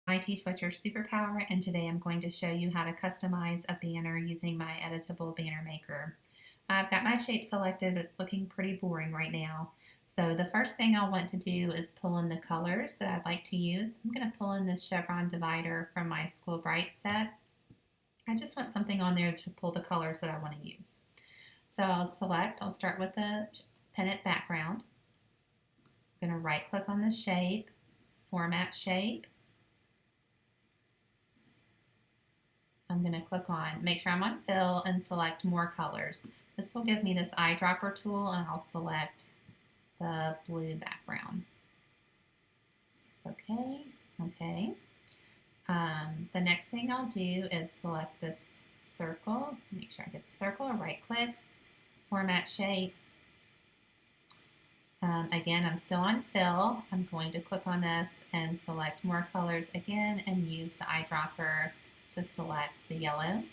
I teach What's Your Superpower, and today I'm going to show you how to customize a banner using my Editable banner maker. I've got my shape selected, but it's looking pretty boring right now. So the first thing I'll want to do is pull in the colors that I'd like to use. I'm going to pull in this chevron divider from my School Bright set. I just want something on there to pull the colors that I want to use. So I'll start with the pennant background. I'm going to right click on the shape, format shape. I'm going to click on, make sure I'm on fill and select more colors. This will give me this eyedropper tool, and I'll select the blue background. Okay, okay. The next thing I'll do is select this circle. Make sure I get the circle, right click, format shape. Again, I'm still on fill. I'm going to click on this and select more colors again and use the eyedropper to select the yellow.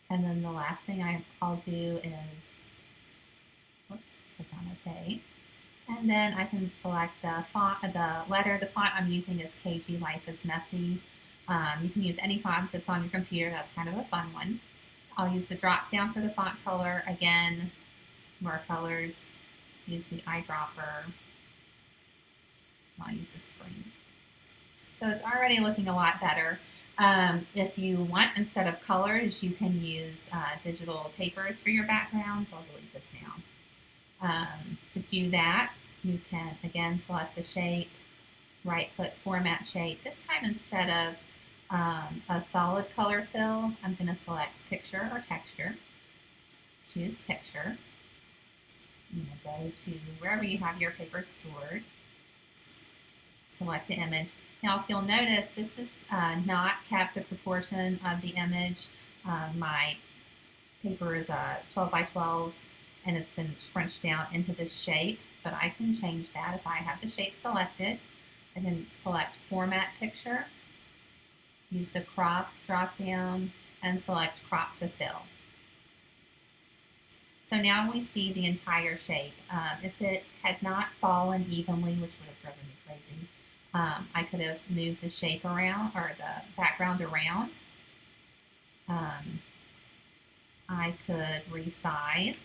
And then the last thing I'll do is, click on OK. And then I can select the font, the letter. The font I'm using is KG Life is Messy. You can use any font that's on your computer. That's kind of a fun one. I'll use the drop down for the font color. Again, more colors. Use the eyedropper. I'll use the spring. So it's already looking a lot better. If you want, instead of colors, you can use digital papers for your background. So I'll delete this now. To do that, you can, again, select the shape, right-click Format Shape. This time, instead of a solid color fill, I'm going to select Picture or Texture. Choose Picture. I'm going to go to wherever you have your paper stored. Select the image. Now, if you'll notice, this is not kept the proportion of the image. My paper is a 12 by 12, and it's been scrunched down into this shape, but I can change that if I have the shape selected. I can select Format Picture, use the Crop drop down, and select Crop to Fill. So now we see the entire shape. If it had not fallen evenly, which would have driven me crazy, I could have moved the shape around, or the background around. I could resize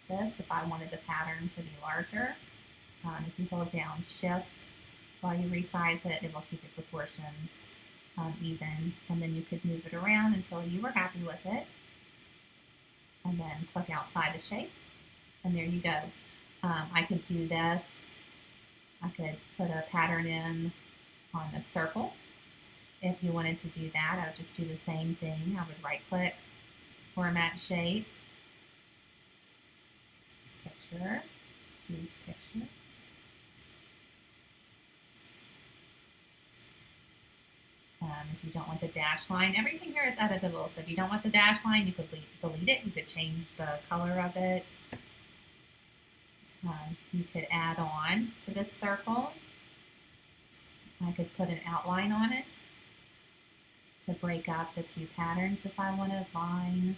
this if I wanted the pattern to be larger. If you hold down Shift while you resize it, it will keep the proportions even, and then you could move it around until you were happy with it. And then click outside the shape, and there you go. I could do this. I could put a pattern in on the circle. If you wanted to do that, I would just do the same thing. I would right-click, Format Shape, Picture, choose Picture. If you don't want the dash line, everything here is editable. So if you don't want the dash line, you could delete it. You could change the color of it. You could add on to this circle. I could put an outline on it to break up the two patterns if I wanted line.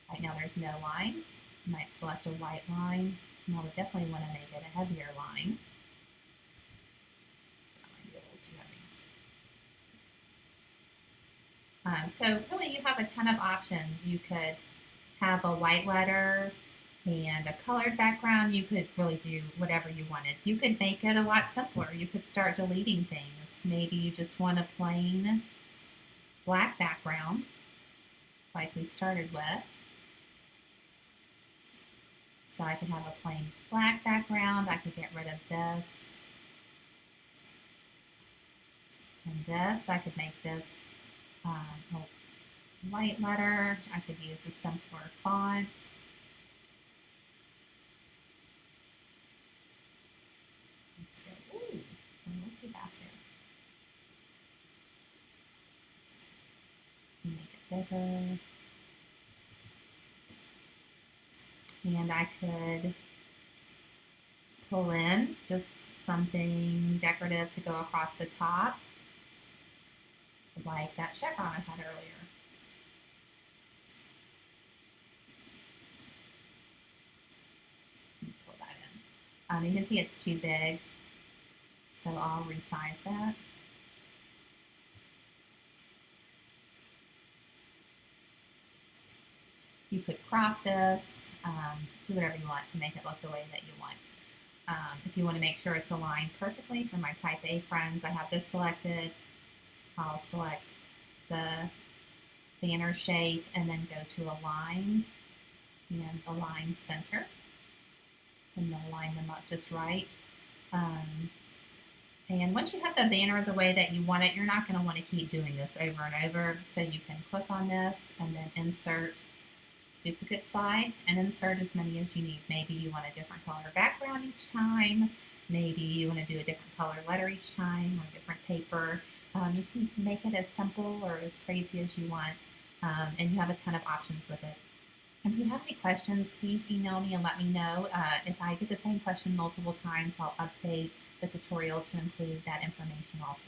Right now there's no line. I might select a white line, and I would definitely want to make it a heavier line. So really you have a ton of options. You could have a white letter and a colored background. You could really do whatever you wanted. You could make it a lot simpler. You could start deleting things. Maybe you just want a plain black background like we started with. So I could have a plain black background. I could get rid of this and this. I could make this a white letter. I could use a simpler font. Ooh, a little too fast there. Make it bigger. And I could pull in just something decorative to go across the top, like that chevron I had earlier. Pull that in. You can see it's too big, So I'll resize that. You could crop this, do whatever you want to make it look the way that you want. If you want to make sure it's aligned perfectly for my type A friends, I have this selected. I'll select the banner shape and then go to align and align center, and then line them up just right. And once you have the banner the way that you want it, you're not going to want to keep doing this over and over. So you can click on this and then insert duplicate slide and insert as many as you need. Maybe you want a different color background each time. Maybe you want to do a different color letter each time or different paper. You can make it as simple or as crazy as you want, and you have a ton of options with it. If you have any questions, please email me and let me know. If I get the same question multiple times, I'll update the tutorial to include that information also.